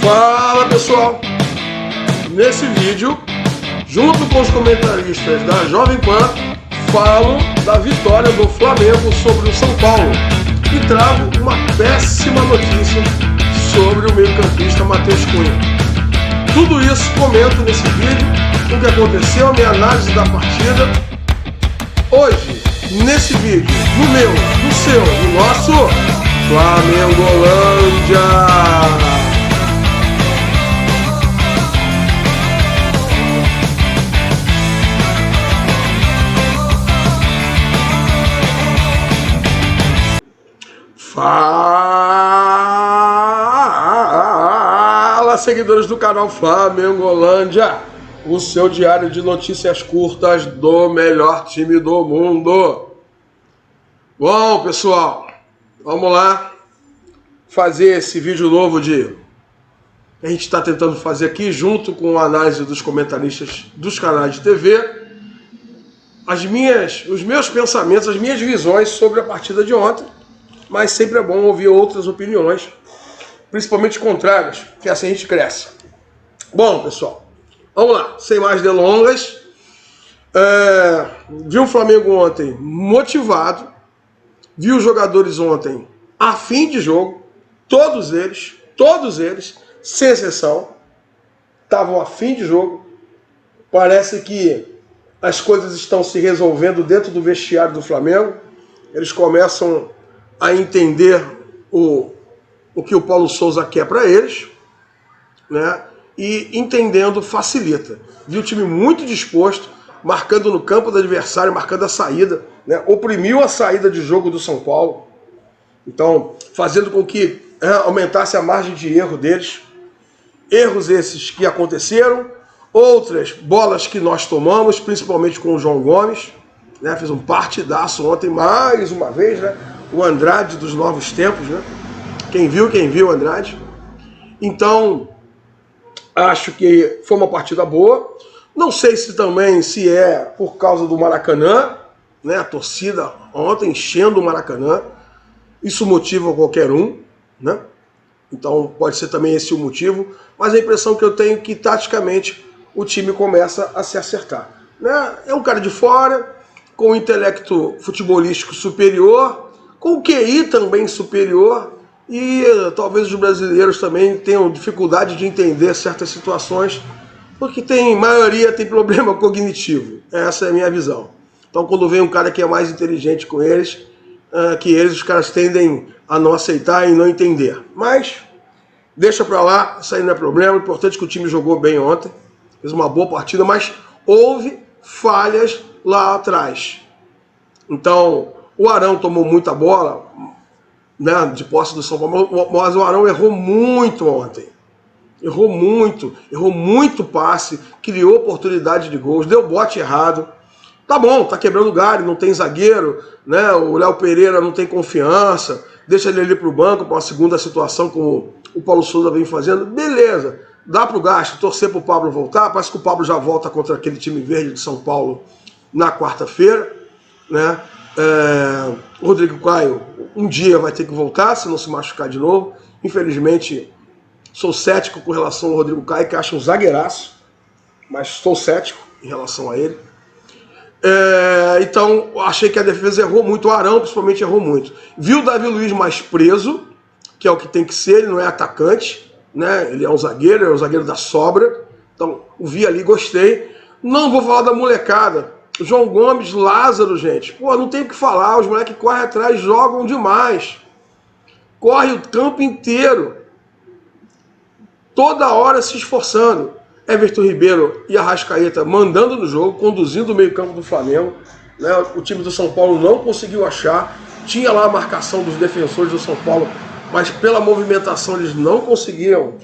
Fala pessoal, nesse vídeo, junto com os comentaristas da Jovem Pan, falo da vitória do Flamengo sobre o São Paulo e trago uma péssima notícia sobre o meio-campista Matheus Cunha. Tudo isso comento nesse vídeo, o que aconteceu, a minha análise da partida. Hoje, nesse vídeo, no meu, no seu, no nosso Flamengolândia. Fala, seguidores do canal Flamengolândia, o seu diário de notícias curtas do melhor time do mundo. Bom, pessoal, vamos lá fazer esse vídeo novo que a gente está tentando fazer aqui, junto com a análise dos comentaristas dos canais de TV, os meus pensamentos, as minhas visões sobre a partida de ontem. Mas sempre é bom ouvir outras opiniões, principalmente contrárias, que assim a gente cresce. Bom, pessoal, vamos lá, sem mais delongas. Vi o Flamengo ontem motivado, vi os jogadores ontem a fim de jogo, todos eles, sem exceção, estavam a fim de jogo. Parece que as coisas estão se resolvendo dentro do vestiário do Flamengo, eles começam a entender o que o Paulo Souza quer para eles, né? E entendendo facilita. Vi o time muito disposto, marcando no campo do adversário, marcando a saída, né? Oprimiu a saída de jogo do São Paulo, então fazendo com que aumentasse a margem de erro deles. Erros esses que aconteceram, outras bolas que nós tomamos, principalmente com o João Gomes, né? Fez um partidaço ontem, mais uma vez, né? O Andrade dos novos tempos, né? Quem viu Andrade. Então, acho que foi uma partida boa. Não sei se é por causa do Maracanã, né? A torcida ontem enchendo o Maracanã. Isso motiva qualquer um, né? Então, pode ser também esse o motivo. Mas a impressão que eu tenho é que, taticamente, o time começa a se acertar, né? É um cara de fora, com um intelecto futebolístico superior, com o QI também superior, e talvez os brasileiros também tenham dificuldade de entender certas situações, porque maioria tem problema cognitivo. Essa é a minha visão. Então, quando vem um cara que é mais inteligente com eles, os caras tendem a não aceitar e não entender. Mas deixa pra lá, isso aí não é problema. O importante é que o time jogou bem ontem, fez uma boa partida, mas houve falhas lá atrás. Então, o Arão tomou muita bola, né, de posse do São Paulo, mas o Arão errou muito ontem. Errou muito passe, criou oportunidade de gols, deu bote errado. Tá bom, tá quebrando o galho, não tem zagueiro, né? O Léo Pereira não tem confiança, deixa ele ali pro banco para uma segunda situação, como o Paulo Souza vem fazendo. Beleza, dá pro gasto, torcer pro Pablo voltar. Parece que o Pablo já volta contra aquele time verde de São Paulo na quarta-feira, né? O Rodrigo Caio um dia vai ter que voltar, se não se machucar de novo. Infelizmente, sou cético com relação ao Rodrigo Caio, que acho um zagueiraço, mas estou cético em relação a ele. Então, achei que a defesa errou muito, o Arão principalmente errou muito. Vi o Davi Luiz mais preso, que é o que tem que ser, ele não é atacante, né? Ele é um zagueiro, é o zagueiro da sobra. Então, o vi ali, gostei. Não vou falar da molecada. João Gomes, Lázaro, gente. Pô, não tem o que falar, os moleques correm atrás, jogam demais. Corre o campo inteiro. Toda hora se esforçando. Everton Ribeiro e Arrascaeta mandando no jogo, conduzindo o meio-campo do Flamengo, né? O time do São Paulo não conseguiu achar. Tinha lá a marcação dos defensores do São Paulo, mas pela movimentação eles não conseguiram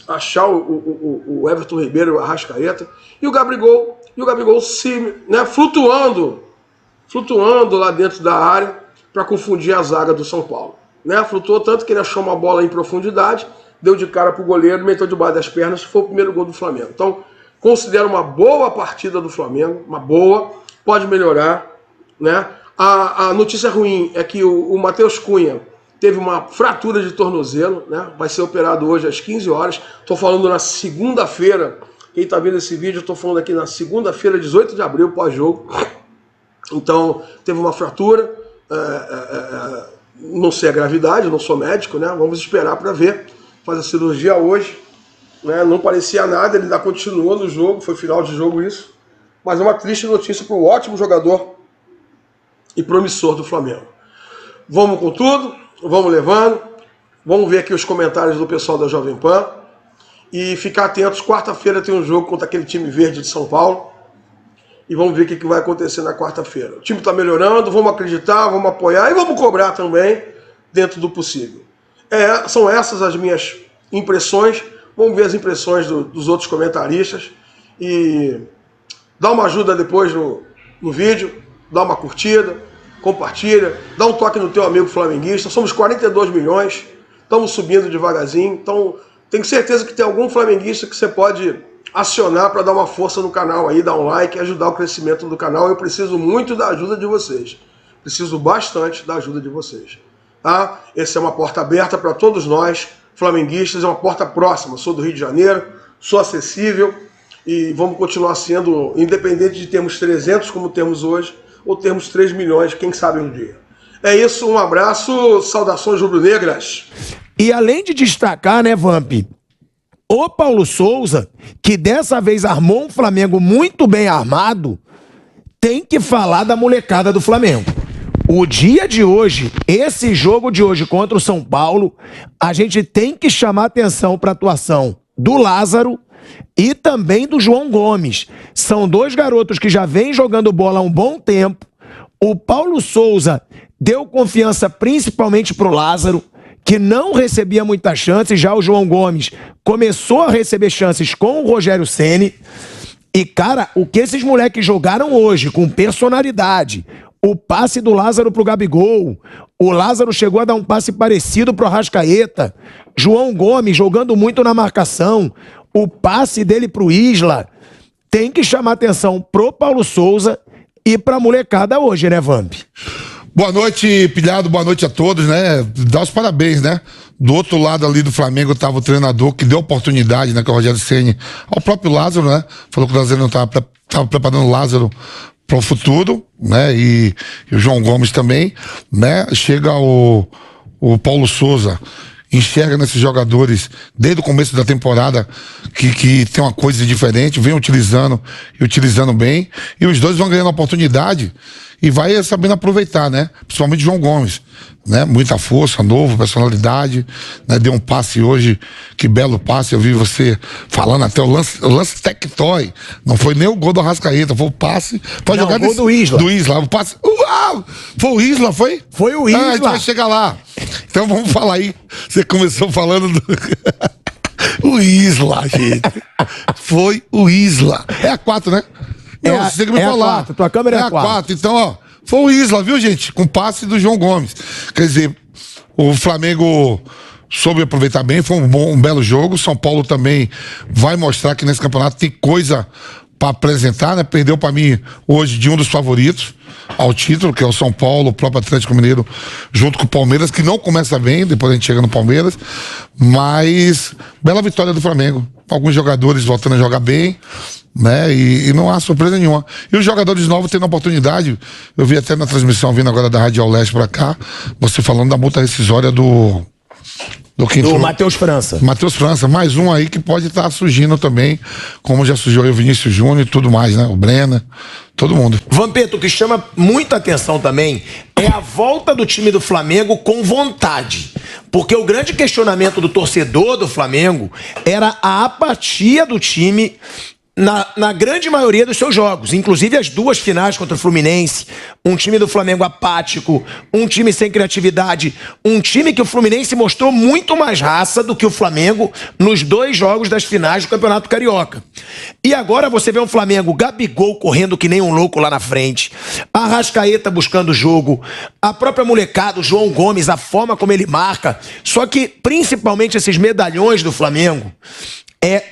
achar o Everton Ribeiro e o Arrascaeta. E o Gabigol flutuando lá dentro da área para confundir a zaga do São Paulo, né? Flutuou tanto que ele achou uma bola em profundidade, deu de cara para o goleiro, meteu debaixo das pernas, foi o primeiro gol do Flamengo. Então, considero uma boa partida do Flamengo, uma boa, pode melhorar, né? A notícia ruim é que o Matheus Cunha teve uma fratura de tornozelo, né? Vai ser operado hoje às 15 horas. Estou falando na segunda-feira. Quem está vendo esse vídeo, eu estou falando aqui na segunda-feira, 18 de abril, pós-jogo. Então, teve uma fratura. Não sei a gravidade, não sou médico, né? Vamos esperar para ver. Faz a cirurgia hoje. Né? Não parecia nada, ele ainda continuou no jogo, foi final de jogo isso. Mas é uma triste notícia para o ótimo jogador e promissor do Flamengo. Vamos com tudo, vamos levando. Vamos ver aqui os comentários do pessoal da Jovem Pan. E ficar atentos, quarta-feira tem um jogo contra aquele time verde de São Paulo. E vamos ver o que vai acontecer na quarta-feira. O time está melhorando, vamos acreditar, vamos apoiar e vamos cobrar também dentro do possível. São essas as minhas impressões. Vamos ver as impressões dos outros comentaristas. E dá uma ajuda depois no vídeo, dá uma curtida, compartilha, dá um toque no teu amigo flamenguista. Somos 42 milhões, estamos subindo devagarzinho. Então, tenho certeza que tem algum flamenguista que você pode acionar para dar uma força no canal aí, dar um like e ajudar o crescimento do canal. Eu preciso muito da ajuda de vocês. Preciso bastante da ajuda de vocês. Tá? Essa é uma porta aberta para todos nós, flamenguistas, é uma porta próxima. Sou do Rio de Janeiro, sou acessível e vamos continuar sendo, independente de termos 300 como temos hoje, ou termos 3 milhões, quem sabe um dia. É isso, um abraço, saudações rubro-negras. E além de destacar, né, Vamp, o Paulo Souza, que dessa vez armou um Flamengo muito bem armado, tem que falar da molecada do Flamengo. O dia de hoje, esse jogo de hoje contra o São Paulo, a gente tem que chamar atenção para a atuação do Lázaro e também do João Gomes. São dois garotos que já vêm jogando bola há um bom tempo. O Paulo Souza deu confiança principalmente para o Lázaro, que não recebia muitas chances. Já o João Gomes começou a receber chances com o Rogério Ceni. E, cara, o que esses moleques jogaram hoje, com personalidade, o passe do Lázaro pro Gabigol, o Lázaro chegou a dar um passe parecido pro Arrascaeta, João Gomes jogando muito na marcação, o passe dele pro Isla, tem que chamar atenção pro Paulo Souza e pra molecada hoje, né, Vamp? Boa noite, Pilhado, boa noite a todos, né? Dá os parabéns, né? Do outro lado ali do Flamengo estava o treinador que deu oportunidade, né, que é o Rogério Ceni, ao próprio Lázaro, né? Falou que o Lázaro não estava preparando o Lázaro para o futuro, né? E o João Gomes também, né? Chega o Paulo Souza, enxerga nesses jogadores desde o começo da temporada que tem uma coisa diferente, vem utilizando e utilizando bem, e os dois vão ganhando oportunidade e vai sabendo aproveitar, né? Principalmente João Gomes, né? Muita força, novo, personalidade, né? Deu um passe hoje, que belo passe, eu vi você falando até o lance tectoy, não foi nem o gol do Arrascaeta, foi o passe pra jogar o gol do Isla. Do Isla, o passe, uau! Foi o Isla, foi? Foi o Isla. A gente vai chegar lá. Então vamos falar aí, você começou falando do... o Isla, gente. Foi o Isla. É a 4, né? Não, você tem que me falar. 4, tua câmera é a 4. Então, ó, foi o Isla, viu, gente? Com passe do João Gomes. Quer dizer, o Flamengo soube aproveitar bem, foi um belo jogo. São Paulo também vai mostrar que nesse campeonato tem coisa para apresentar, né? Perdeu para mim hoje de um dos favoritos ao título, que é o São Paulo, o próprio Atlético Mineiro, junto com o Palmeiras, que não começa bem, depois a gente chega no Palmeiras, mas bela vitória do Flamengo. Alguns jogadores voltando a jogar bem, né? E não há surpresa nenhuma. E os jogadores novos tendo a oportunidade, eu vi até na transmissão vindo agora da Rádio Leste pra cá, você falando da multa rescisória do Matheus França. Matheus França, mais um aí que pode estar surgindo também, como já surgiu aí o Vinícius Júnior e tudo mais, né? O Brenner, todo mundo. Vampeta, o que chama muita atenção também é a volta do time do Flamengo com vontade. Porque o grande questionamento do torcedor do Flamengo era a apatia do time na grande maioria dos seus jogos, inclusive as duas finais contra o Fluminense, um time do Flamengo apático, um time sem criatividade, um time que o Fluminense mostrou muito mais raça do que o Flamengo nos dois jogos das finais do Campeonato Carioca. E agora você vê um Flamengo, Gabigol correndo que nem um louco lá na frente, Arrascaeta buscando o jogo, a própria molecada, o João Gomes, a forma como ele marca, só que principalmente esses medalhões do Flamengo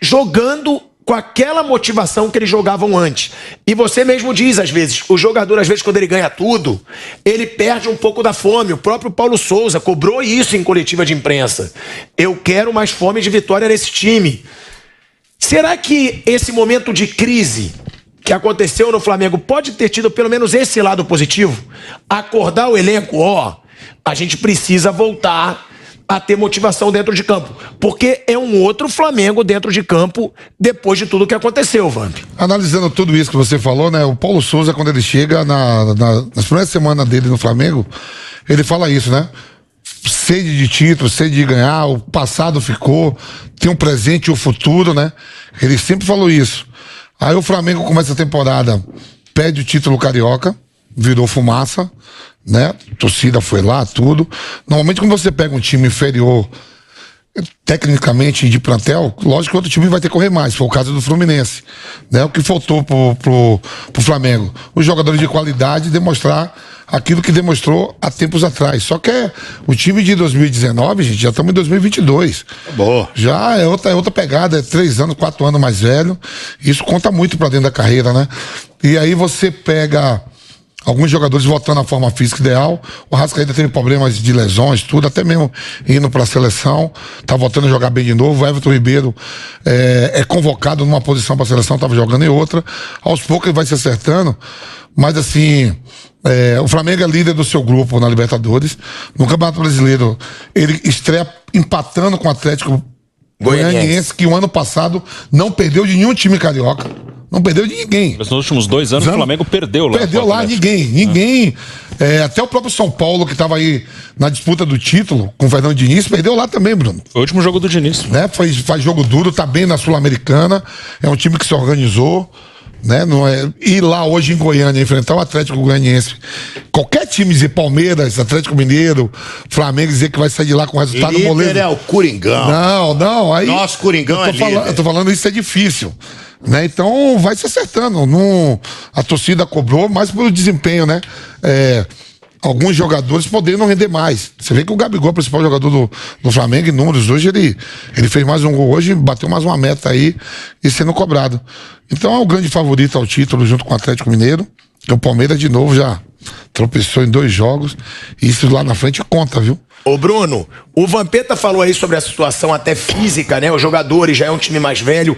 jogando com aquela motivação que eles jogavam antes. E você mesmo diz, às vezes, o jogador, às vezes, quando ele ganha tudo, ele perde um pouco da fome. O próprio Paulo Souza cobrou isso em coletiva de imprensa. Eu quero mais fome de vitória nesse time. Será que esse momento de crise que aconteceu no Flamengo pode ter tido pelo menos esse lado positivo? Acordar o elenco, a gente precisa voltar a ter motivação dentro de campo, porque é um outro Flamengo dentro de campo depois de tudo que aconteceu, Vamp. Analisando tudo isso que você falou, né? O Paulo Souza, quando ele chega nas primeiras semanas dele no Flamengo, ele fala isso, né? Sede de título, sede de ganhar, o passado ficou, tem um presente e o futuro, né? Ele sempre falou isso. Aí o Flamengo começa a temporada, pede o título carioca, virou fumaça, né? A torcida foi lá, tudo. Normalmente quando você pega um time inferior, tecnicamente de plantel, lógico que outro time vai ter que correr mais. Foi o caso do Fluminense, né? O que faltou pro Flamengo, os jogadores de qualidade demonstrar aquilo que demonstrou há tempos atrás. Só que o time de 2019, gente, já estamos em 2022. Boa. Já é outra pegada, é 3 anos, 4 anos mais velho. Isso conta muito pra dentro da carreira, né? E aí você pega alguns jogadores voltando à forma física ideal. O Arrascaeta teve problemas de lesões, tudo, até mesmo indo para a seleção. Tá voltando a jogar bem de novo. O Everton Ribeiro é convocado numa posição para a seleção, estava jogando em outra. Aos poucos ele vai se acertando. Mas assim, o Flamengo é líder do seu grupo na Libertadores. No Campeonato Brasileiro, ele estreia empatando com o Atlético Goianiense, que o ano passado não perdeu de nenhum time carioca. Não perdeu de ninguém. Nos últimos 2 anos, o Flamengo perdeu lá. Perdeu lá, ninguém. Até o próprio São Paulo, que estava aí na disputa do título com o Fernando Diniz, perdeu lá também, Bruno. Foi o último jogo do Diniz. Né? Faz jogo duro, tá bem na Sul-Americana. É um time que se organizou. Né? Não é... Ir lá hoje em Goiânia, enfrentar o Atlético Goianiense. Qualquer time dizer Palmeiras, Atlético Mineiro, Flamengo, dizer que vai sair de lá com resultado moleiro. É o Coringão. Não. Aí, Nosso Coringão eu tô falando isso é difícil. Né? Então vai se acertando. A torcida cobrou mais pelo desempenho, né? Alguns jogadores poderiam render mais. Você vê que o Gabigol, o principal jogador do Flamengo, em números, hoje ele fez mais um gol hoje, bateu mais uma meta aí e sendo cobrado. Então é o grande favorito ao título junto com o Atlético Mineiro. Que o Palmeiras de novo já tropeçou em 2 jogos. E isso lá na frente conta, viu? Ô Bruno, o Vampeta falou aí sobre a situação até física, né? Os jogadores, já é um time mais velho.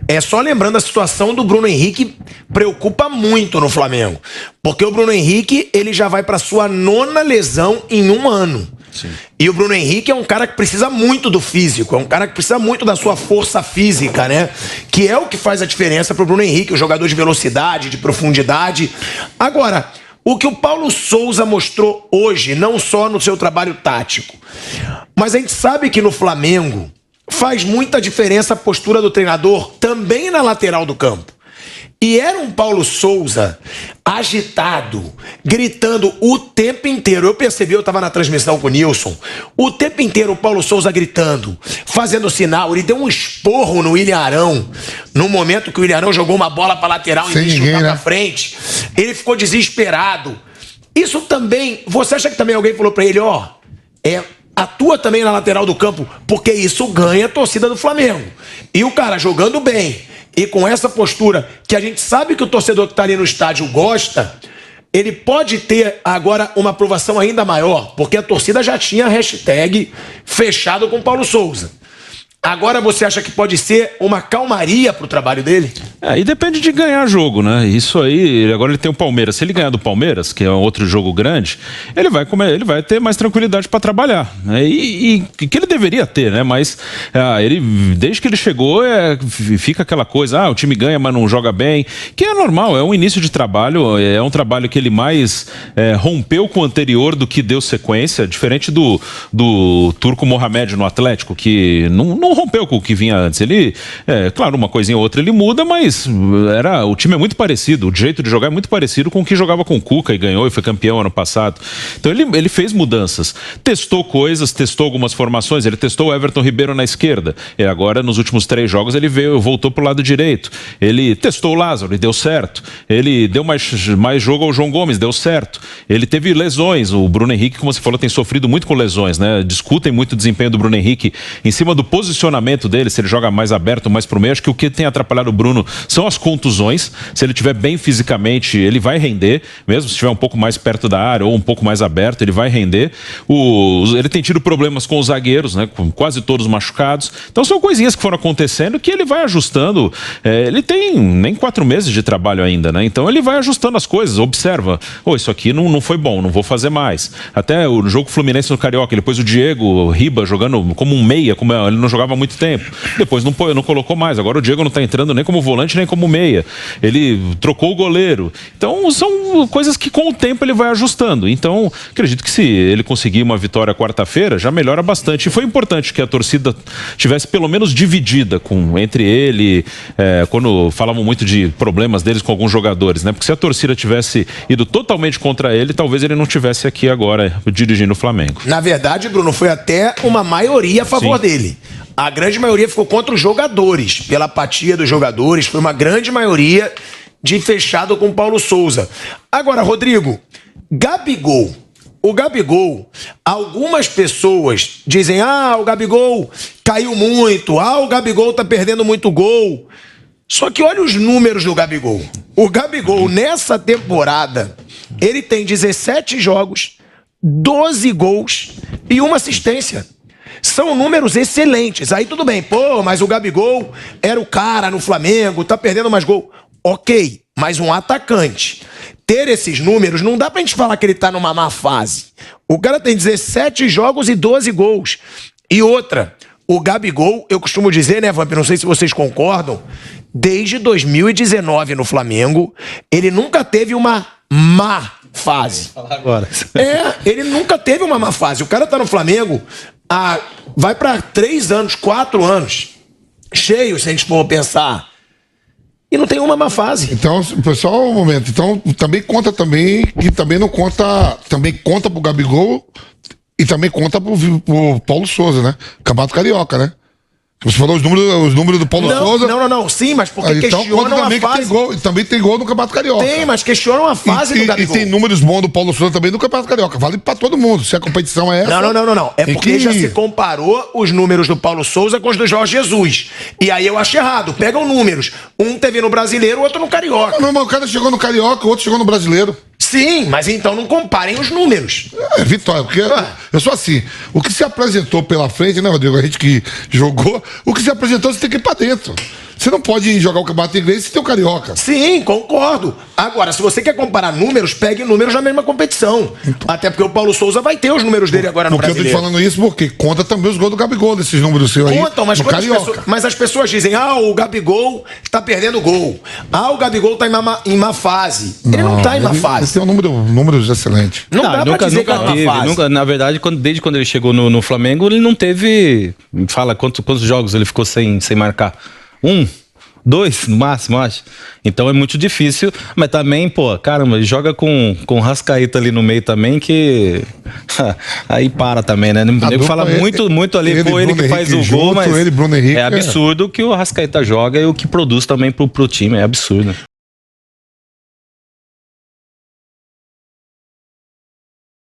É só lembrando a situação do Bruno Henrique, preocupa muito no Flamengo. Porque o Bruno Henrique, ele já vai pra sua 9ª lesão em 1 ano. Sim. E o Bruno Henrique é um cara que precisa muito do físico, é um cara que precisa muito da sua força física, né? Que é o que faz a diferença pro Bruno Henrique, o jogador de velocidade, de profundidade. Agora, o que o Paulo Souza mostrou hoje, não só no seu trabalho tático, mas a gente sabe que no Flamengo faz muita diferença a postura do treinador também na lateral do campo. E era um Paulo Souza agitado, gritando o tempo inteiro. Eu percebi, eu estava na transmissão com o Nilson, o tempo inteiro o Paulo Souza gritando, fazendo sinal. Ele deu um esporro no William Arão, no momento que o William Arão jogou uma bola para lateral em vez de chutar pra frente. Ele ficou desesperado. Isso também, você acha que também alguém falou para ele, atua também na lateral do campo, porque isso ganha a torcida do Flamengo. E o cara jogando bem, e com essa postura, que a gente sabe que o torcedor que está ali no estádio gosta, ele pode ter agora uma aprovação ainda maior, porque a torcida já tinha a hashtag fechado com Paulo Souza. Agora você acha que pode ser uma calmaria pro trabalho dele? E depende de ganhar jogo, né? Isso aí, agora ele tem o Palmeiras. Se ele ganhar do Palmeiras, que é outro jogo grande, ele vai ter mais tranquilidade para trabalhar, né? E que ele deveria ter, né? Mas desde que ele chegou, fica aquela coisa, o time ganha, mas não joga bem, que é normal, é um início de trabalho, é um trabalho que ele mais rompeu com o anterior do que deu sequência, diferente do Turco Mohamed no Atlético, que não rompeu com o que vinha antes. Ele, claro, uma coisinha ou outra ele muda, mas mas o time é muito parecido, o jeito de jogar é muito parecido com o que jogava com o Cuca e ganhou e foi campeão ano passado. Então ele fez mudanças, testou coisas, testou algumas formações, ele testou o Everton Ribeiro na esquerda, e agora nos últimos 3 jogos ele voltou pro lado direito, ele testou o Lázaro e deu certo, ele deu mais jogo ao João Gomes, deu certo, ele teve lesões, o Bruno Henrique, como você falou, tem sofrido muito com lesões, né? Discutem muito o desempenho do Bruno Henrique em cima do posicionamento dele, se ele joga mais aberto, mais pro meio. Acho que o que tem atrapalhado o Bruno são as contusões. Se ele estiver bem fisicamente, ele vai render, mesmo se estiver um pouco mais perto da área ou um pouco mais aberto, ele vai render. Ele tem tido problemas com os zagueiros, né? Com quase todos machucados. Então são coisinhas que foram acontecendo que ele vai ajustando. Ele tem nem 4 meses de trabalho ainda, né? Então ele vai ajustando as coisas, observa. Isso aqui não foi bom, não vou fazer mais. Até o jogo Fluminense no Carioca, ele pôs o Diego Riba jogando como um meia, como ele não jogava há muito tempo. Depois não colocou mais. Agora o Diego não está entrando nem como volante, nem como meia. Ele trocou o goleiro. Então são coisas que com o tempo ele vai ajustando. Então acredito que se ele conseguir uma vitória quarta-feira, já melhora bastante. E foi importante que a torcida tivesse pelo menos dividida entre ele, quando falavam muito de problemas deles com alguns jogadores, né? Porque se a torcida tivesse ido totalmente contra ele, talvez ele não estivesse aqui agora dirigindo o Flamengo. Na verdade, Bruno, foi até uma maioria a favor dele. A grande maioria ficou contra os jogadores, pela apatia dos jogadores, foi uma grande maioria de fechado com o Paulo Souza. Agora, Rodrigo, Gabigol. O Gabigol, algumas pessoas dizem, o Gabigol caiu muito, o Gabigol tá perdendo muito gol. Só que olha os números do Gabigol. O Gabigol, nessa temporada, ele tem 17 jogos, 12 gols e 1 assistência. São números excelentes. Aí tudo bem, mas o Gabigol era o cara no Flamengo, tá perdendo mais gol. Ok, mas um atacante ter esses números, não dá pra gente falar que ele tá numa má fase. O cara tem 17 jogos e 12 gols. E outra, o Gabigol, eu costumo dizer, né, Vamp, não sei se vocês concordam, desde 2019 no Flamengo, ele nunca teve uma má fase. Agora. Ele nunca teve uma má fase. O cara tá no Flamengo, vai pra 3 anos, 4 anos, cheio, se a gente for pensar, e não tem uma má fase. Então, pessoal, um momento. Então, também conta que também não conta, também conta pro Gabigol e também conta pro Paulo Souza, né? Campeonato Carioca, né? Você falou os números do Paulo Souza. Não. Sim, mas porque então, questionam também a fase. Também tem gol no Campeonato Carioca. Tem, mas questionam a fase do Gabigol. E tem números bons do Paulo Souza também no Campeonato Carioca. Vale pra todo mundo. Se a competição é essa... Não. É porque já se comparou os números do Paulo Souza com os do Jorge Jesus. E aí eu acho errado. Pegam números. Um teve no Brasileiro, o outro no Carioca. Não, mas o cara chegou no Carioca, o outro chegou no Brasileiro. Sim, mas então não comparem os números. Vitória, porque eu sou assim. O que se apresentou pela frente, né, Rodrigo? A gente que jogou, o que se apresentou você tem que ir pra dentro. Você não pode jogar o campeonato inglês sem ter o Carioca. Sim, concordo. Agora, se você quer comparar números, pegue números na mesma competição. Até porque o Paulo Souza vai ter os números dele agora no Brasileiro. Porque eu tô te falando isso porque conta também os gols do Gabigol, desses números seus aí. Contam, mas, mas as pessoas dizem, o Gabigol tá perdendo gol. O Gabigol tá em má fase. Ele não tá em má fase. Ele tem números excelentes. Não dá pra dizer que tá em má fase. Na verdade, desde quando ele chegou no Flamengo, ele não teve... Fala quantos jogos ele ficou sem marcar. 1, 2 no máximo, acho. Então é muito difícil, mas também, caramba, ele joga com o Rascaeta ali no meio também, que aí para também, né? Ele fala muito ali, ele que faz o gol, mas Bruno Henrique, é absurdo o que o Rascaeta joga e o que produz também pro time, é absurdo.